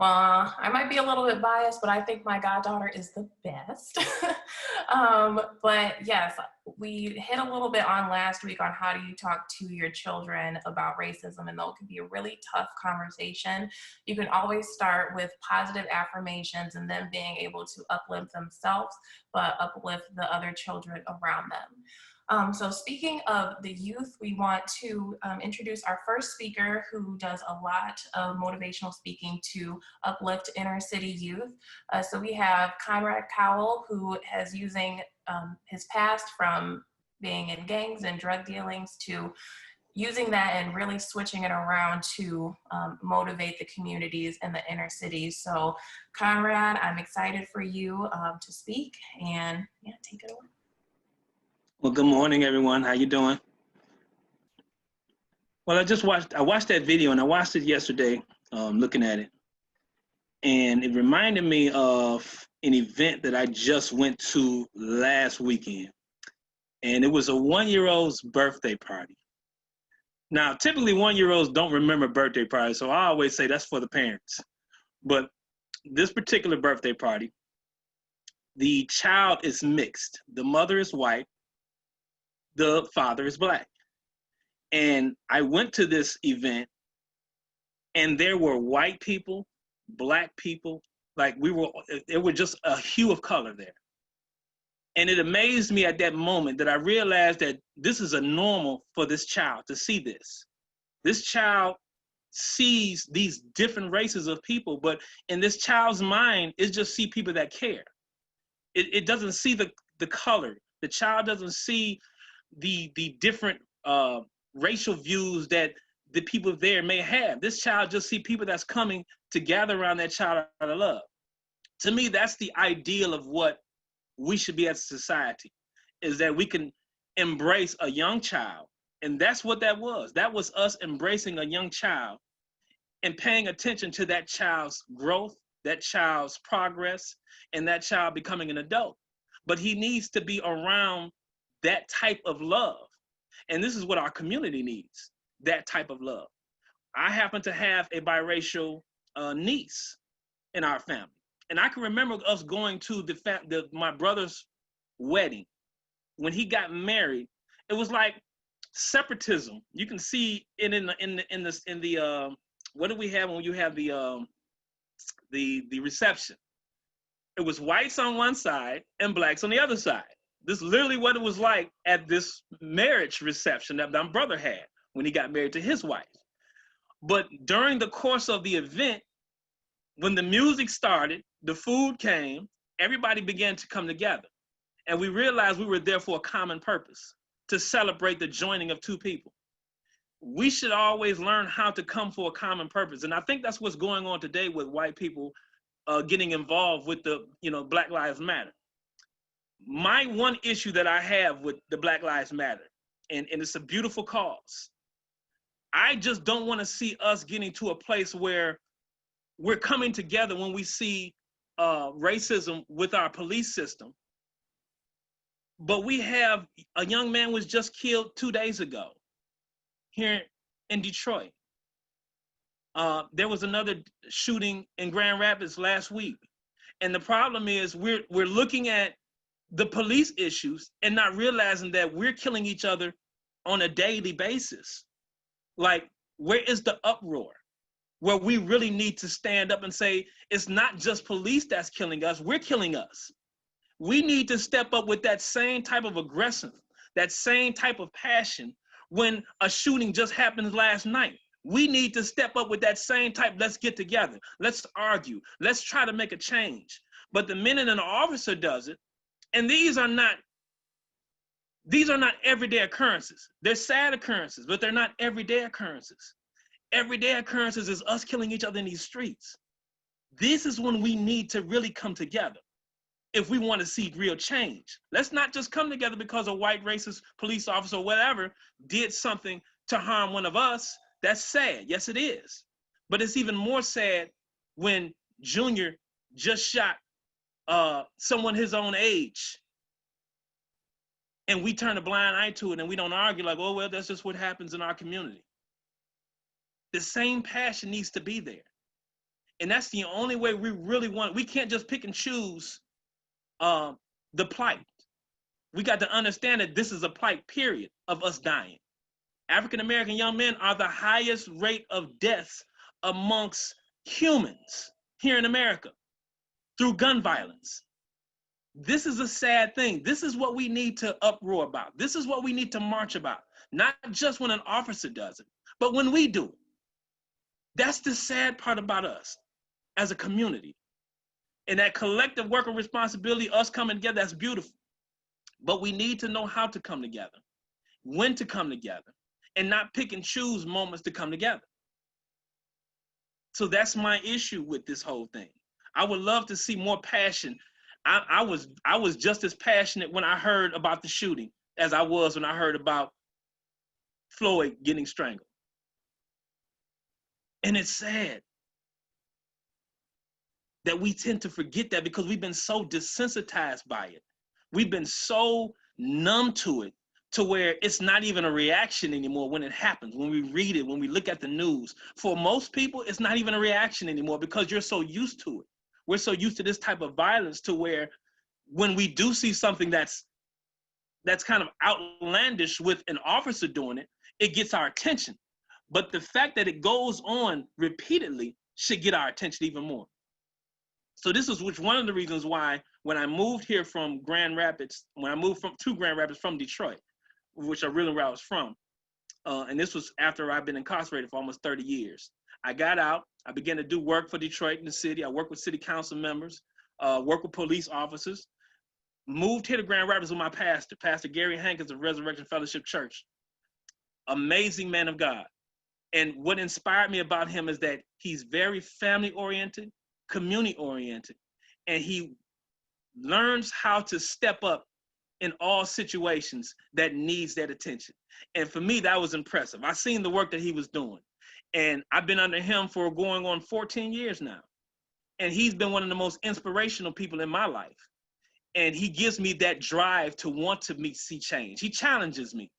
I might be a little bit biased, but I think my goddaughter is the best. But yes, we hit a little bit on last week on how do you talk to your children about racism, and though it can be a really tough conversation, you can always start with positive affirmations and them being able to uplift themselves, but uplift the other children around them. So speaking of the youth, we want to introduce our first speaker who does a lot of motivational speaking to uplift inner city youth. So we have Konrad Cowell, who has using his past from being in gangs and drug dealings to using that and really switching it around to motivate the communities in the inner cities. So Konrad, I'm excited for you to speak, and yeah, take it away. Well, good morning, everyone. How you doing? Well, I watched that video, and I watched it yesterday, looking at it. And it reminded me of an event that I just went to last weekend. And it was a 1-year-old's birthday party. Now, typically 1-year-olds don't remember birthday parties, so I always say that's for the parents. But this particular birthday party, the child is mixed. The mother is white, the father is black. And I went to this event, and there were white people, black people, it was just a hue of color there. And it amazed me at that moment that I realized that this is a normal for this child to see this. This child sees these different races of people, but in this child's mind, it just see people that care. It doesn't see the color. The child doesn't see the different racial views that the people there may have. This child just see people that's coming to gather around that child out of love. To me, that's the ideal of what we should be as a society, is that we can embrace a young child. And that's what that was. That was us embracing a young child and paying attention to that child's growth, that child's progress, and that child becoming an adult. But he needs to be around that type of love. And this is what our community needs, that type of love. I happen to have a biracial niece in our family. And I can remember us going to my brother's wedding. When he got married, it was like separatism. You can see it in the what do we have when you have the reception? It was whites on one side and blacks on the other side. This is literally what it was like at this marriage reception that my brother had when he got married to his wife. But during the course of the event, when the music started, the food came, everybody began to come together. And we realized we were there for a common purpose, to celebrate the joining of two people. We should always learn how to come for a common purpose. And I think that's what's going on today with white people getting involved with the Black Lives Matter. My one issue that I have with the Black Lives Matter, and it's a beautiful cause, I just don't want to see us getting to a place where we're coming together when we see racism with our police system. But we have a young man was just killed 2 days ago here in Detroit. There was another shooting in Grand Rapids last week. And the problem is we're looking at the police issues and not realizing that we're killing each other on a daily basis. Like, where is the uproar? Where we really need to stand up and say, it's not just police that's killing us, we're killing us. We need to step up with that same type of aggression, that same type of passion when a shooting just happened last night. We need to step up with that same type, let's get together, let's argue, let's try to make a change. But the minute an officer does it, and these are not everyday occurrences. They're sad occurrences, but they're not everyday occurrences. Everyday occurrences is us killing each other in these streets. This is when we need to really come together if we want to see real change. Let's not just come together because a white racist police officer or whatever did something to harm one of us. That's sad. Yes, it is. But it's even more sad when Junior just shot someone his own age, and we turn a blind eye to it and we don't argue like, oh, well, that's just what happens in our community. The same passion needs to be there. And that's the only way we really want. We can't just pick and choose the plight. We got to understand that this is a plight, period, of us dying. African-American young men are the highest rate of deaths amongst humans here in America through gun violence. This is a sad thing. This is what we need to uproar about. This is what we need to march about. Not just when an officer does it, but when we do it. That's the sad part about us as a community. And that collective work of responsibility, us coming together, that's beautiful. But we need to know how to come together, when to come together, and not pick and choose moments to come together. So that's my issue with this whole thing. I would love to see more passion. I was just as passionate when I heard about the shooting as I was when I heard about Floyd getting strangled. And it's sad that we tend to forget that because we've been so desensitized by it. We've been so numb to it to where it's not even a reaction anymore when it happens, when we read it, when we look at the news. For most people, it's not even a reaction anymore because you're so used to it. We're so used to this type of violence to where when we do see something that's kind of outlandish with an officer doing it, it gets our attention. But the fact that it goes on repeatedly should get our attention even more. So this is one of the reasons why when I moved here from Grand Rapids, when I moved to Grand Rapids from Detroit, which are really where I was from, and this was after I've been incarcerated for almost 30 years. I got out, I began to do work for Detroit in the city. I worked with city council members, worked with police officers, moved here to Grand Rapids with my pastor, Pastor Gary Hankins of Resurrection Fellowship Church. Amazing man of God. And what inspired me about him is that he's very family-oriented, community-oriented, and he learns how to step up in all situations that needs that attention. And for me, that was impressive. I seen the work that he was doing. And I've been under him for going on 14 years now. And he's been one of the most inspirational people in my life. And he gives me that drive to want to see change. He challenges me.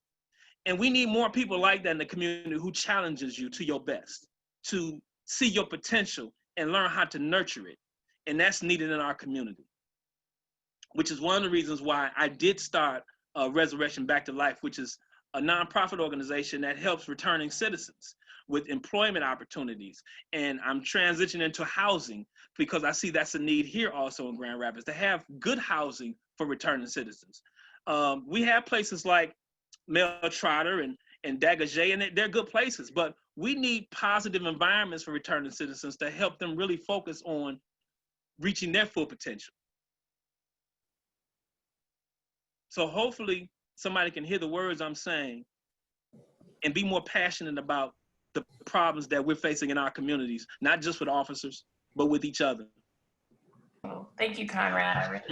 And we need more people like that in the community who challenges you to your best, to see your potential and learn how to nurture it. And that's needed in our community, which is one of the reasons why I did start Resurrection Back to Life, which is a nonprofit organization that helps returning citizens with employment opportunities. And I'm transitioning into housing because I see that's a need here also in Grand Rapids, to have good housing for returning citizens. We have places like Mel Trotter and Dagajay, and they're good places, but we need positive environments for returning citizens to help them really focus on reaching their full potential. So hopefully somebody can hear the words I'm saying and be more passionate about the problems that we're facing in our communities, not just with officers, but with each other. Thank you, Konrad.